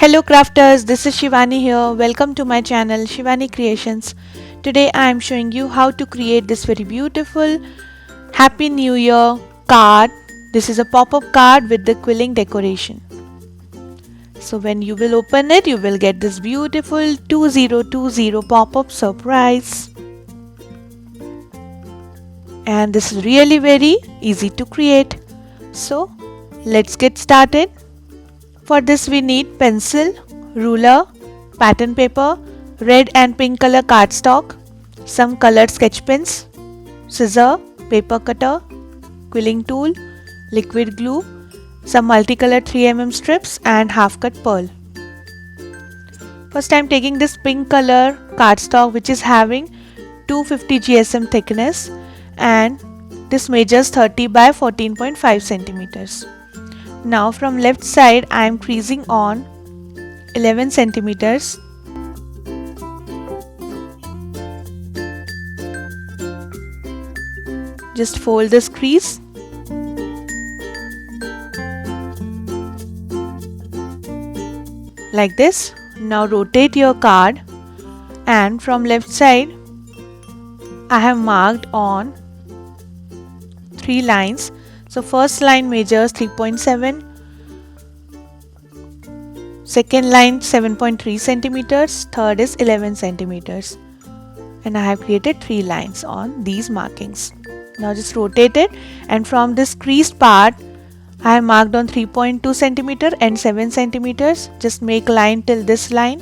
Hello crafters, this is Shivani here. Welcome to my channel Shivani Creations. Today I am showing you how to create this very beautiful Happy New Year card. This is a pop-up card with the quilling decoration. So when you will open it, you will get this beautiful 2020 pop-up surprise. And this is really very easy to create. So let's get started. For this we need pencil, ruler, pattern paper, red and pink color cardstock, some colored sketch pens, scissor, paper cutter, quilling tool, liquid glue, some multicolored 3mm strips and half cut pearl. First I am taking this pink color cardstock which is having 250 GSM thickness and this measures 30 by 14.5 centimeters. Now from left side I am creasing on 11 centimeters. Just fold this crease. Like this. Now rotate your card and from left side I have marked on 3 lines. So first line measures 3.7, second line 7.3 centimeters, third is 11 centimeters. And I have created 3 lines on these markings. Now just rotate it and from this creased part I have marked on 3.2 centimeter and 7 centimeters. Just make line till this line.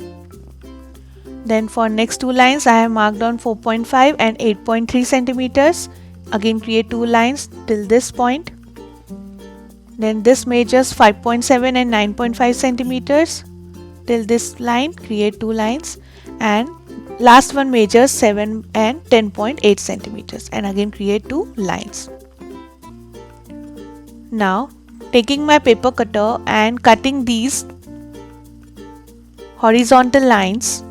Then for next 2 lines I have marked on 4.5 and 8.3 centimeters. Again create 2 lines till this point. Then this measures 5.7 and 9.5 centimeters. Till this line create 2 lines and last one measures 7 and 10.8 centimeters and again create 2 lines. Now taking my paper cutter and cutting these horizontal lines.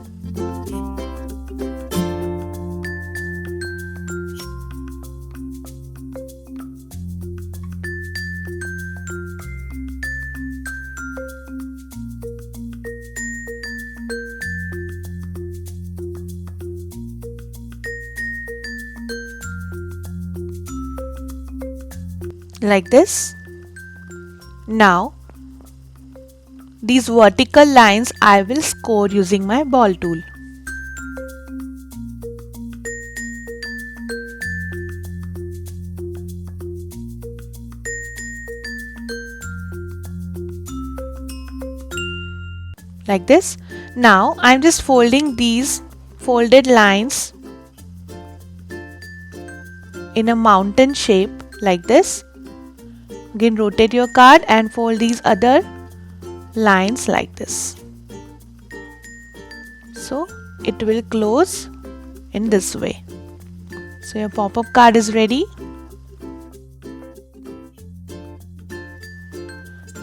Like this. Now these vertical lines I will score using my ball tool. Like this. Now I am just folding these folded lines in a mountain shape like this. Again rotate your card and fold these other lines like this. So it will close in this way. So your pop-up card is ready.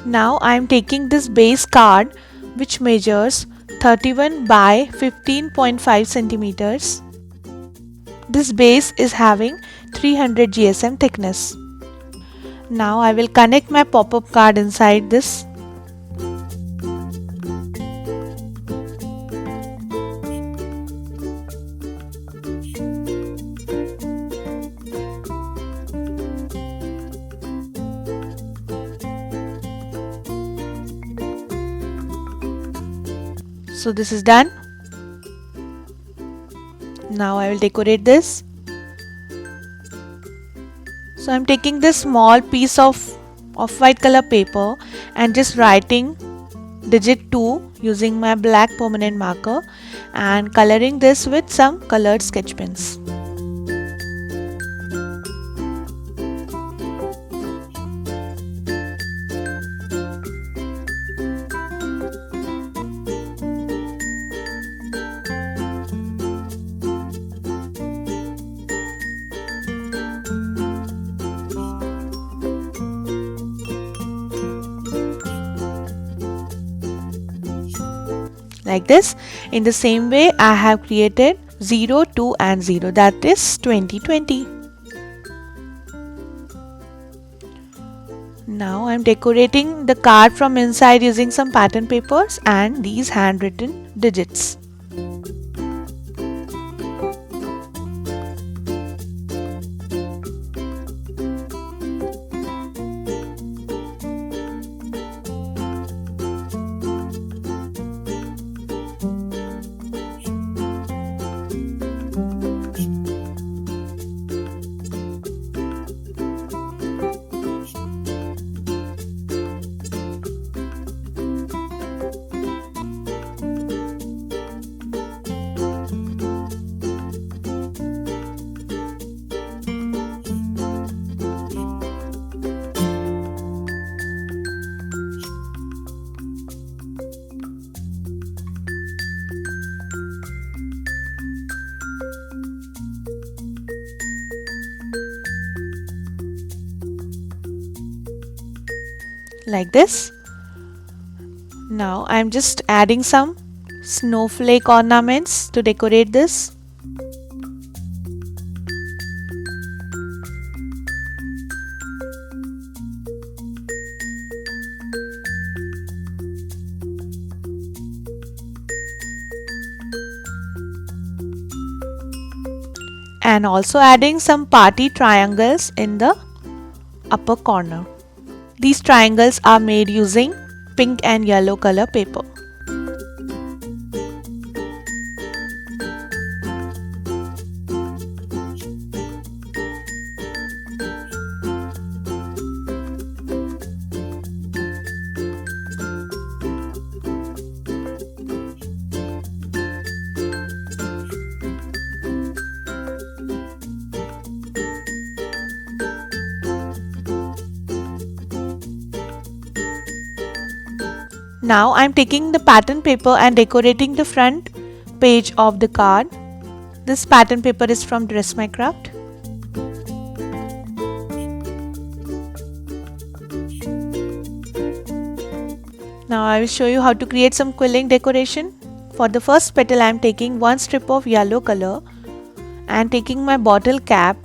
Now I am taking this base card which measures 31 by 15.5 centimeters. This base is having 300 GSM thickness. Now I will connect my pop-up card inside this. So this is done. Now I will decorate this. So I am taking this small piece of white color paper and just writing digit 2 using my black permanent marker and coloring this with some colored sketch pens. Like this. In the same way I have created 0, 2 and 0, that is 2020. Now I'm decorating the card from inside using some pattern papers and these handwritten digits. Like this. Now I'm just adding some snowflake ornaments to decorate this. And also adding some party triangles in the upper corner. These triangles are made using pink and yellow color paper. Now I'm taking the pattern paper and decorating the front page of the card. This pattern paper is from Dress My Craft. Now I will show you how to create some quilling decoration. For the first petal I am taking one strip of yellow color and taking my bottle cap.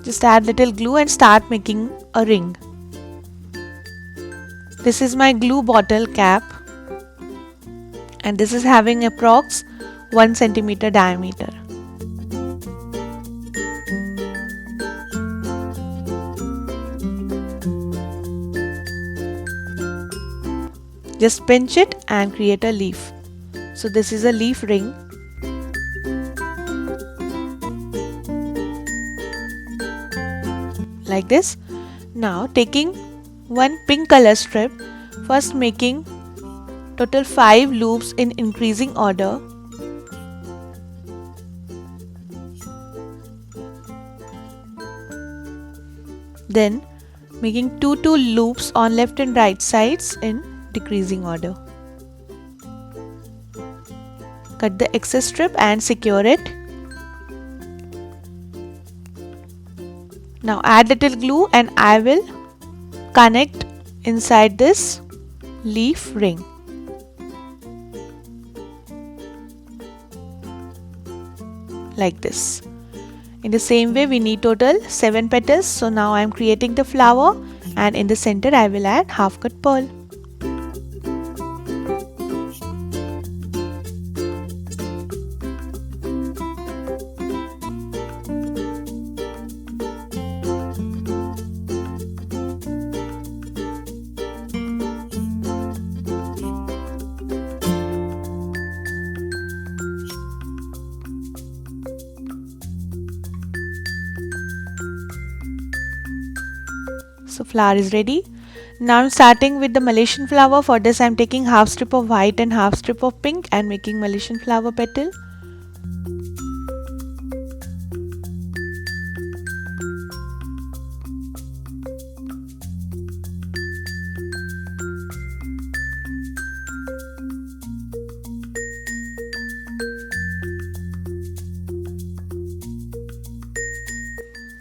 Just add little glue and start making a ring. This is my glue bottle cap and this is having approx 1 centimeter diameter. Just pinch it and create a leaf. So this is a leaf ring. Like this. Now taking one pink color strip, first making total 5 loops in increasing order. Then making 2 loops on left and right sides in decreasing order. Cut the excess strip and secure it. Now add little glue and I will connect inside this leaf ring. Like this. In the same way we need total 7 petals. So now I am creating the flower and in the center I will add half cut pearl. So flower is ready. Now I'm starting with the Malaysian flower. For this I'm taking half strip of white and half strip of pink and making Malaysian flower petal.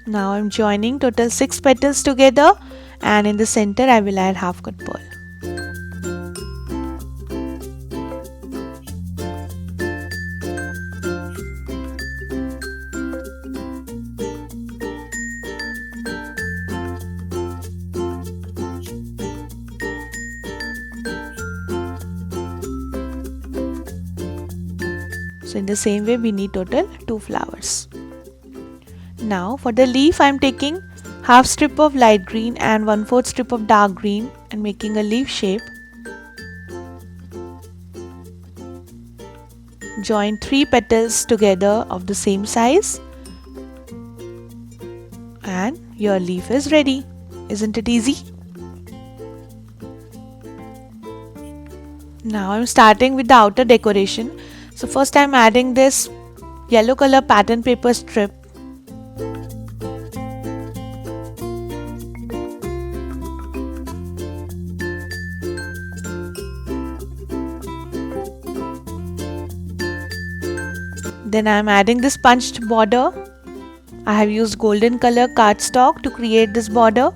Now I'm joining total 6 petals together and in the center I will add half cut pearl. So in the same way we need total 2 flowers. Now for the leaf I am taking half strip of light green and 1/4 strip of dark green and making a leaf shape. Join 3 petals together of the same size and your leaf is ready. Isn't it easy? Now I'm starting with the outer decoration. So first I'm adding this yellow color pattern paper strip. Then I am adding this punched border. I have used golden color cardstock to create this border.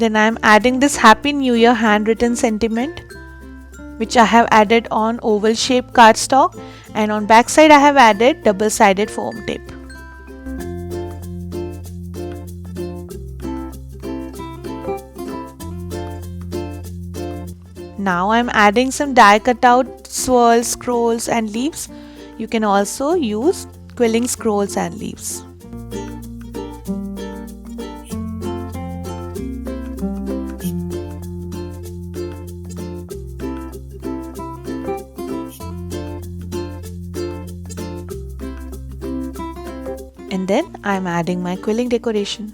Then I am adding this Happy New Year handwritten sentiment, which I have added on oval shaped cardstock, and on back side I have added double-sided foam tape. Now I am adding some die cutout swirls, scrolls and leaves. You can also use quilling scrolls and leaves. And then I am adding my quilling decoration.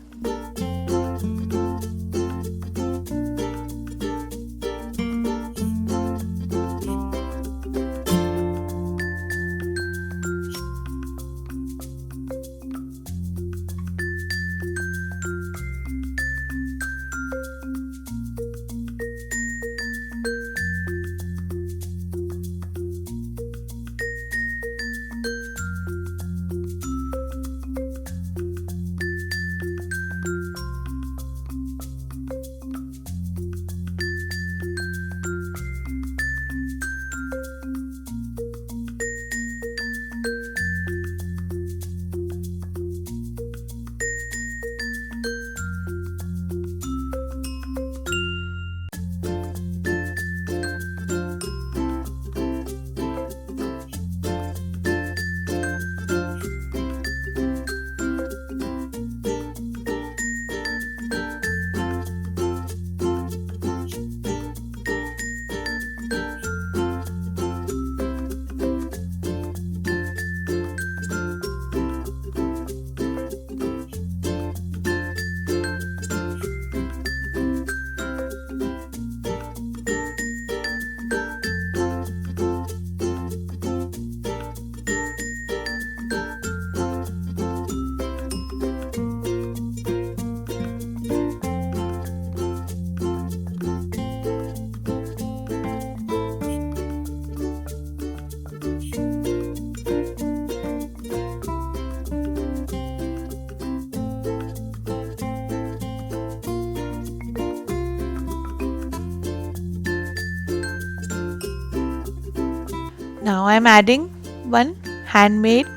Now I am adding one handmade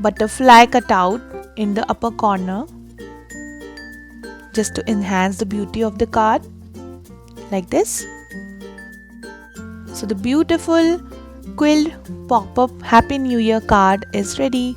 butterfly cutout in the upper corner just to enhance the beauty of the card, like this. So the beautiful quilled pop-up Happy New Year card is ready.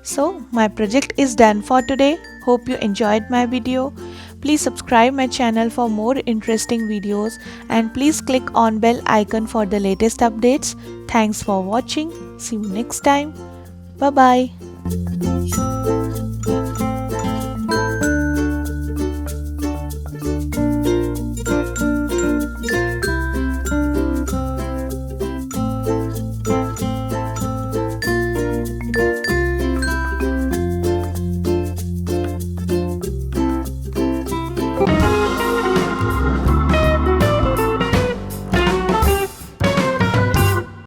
So my project is done for today. Hope you enjoyed my video. Please subscribe my channel for more interesting videos and please click on bell icon for the latest updates. Thanks for watching. See you next time. Bye bye.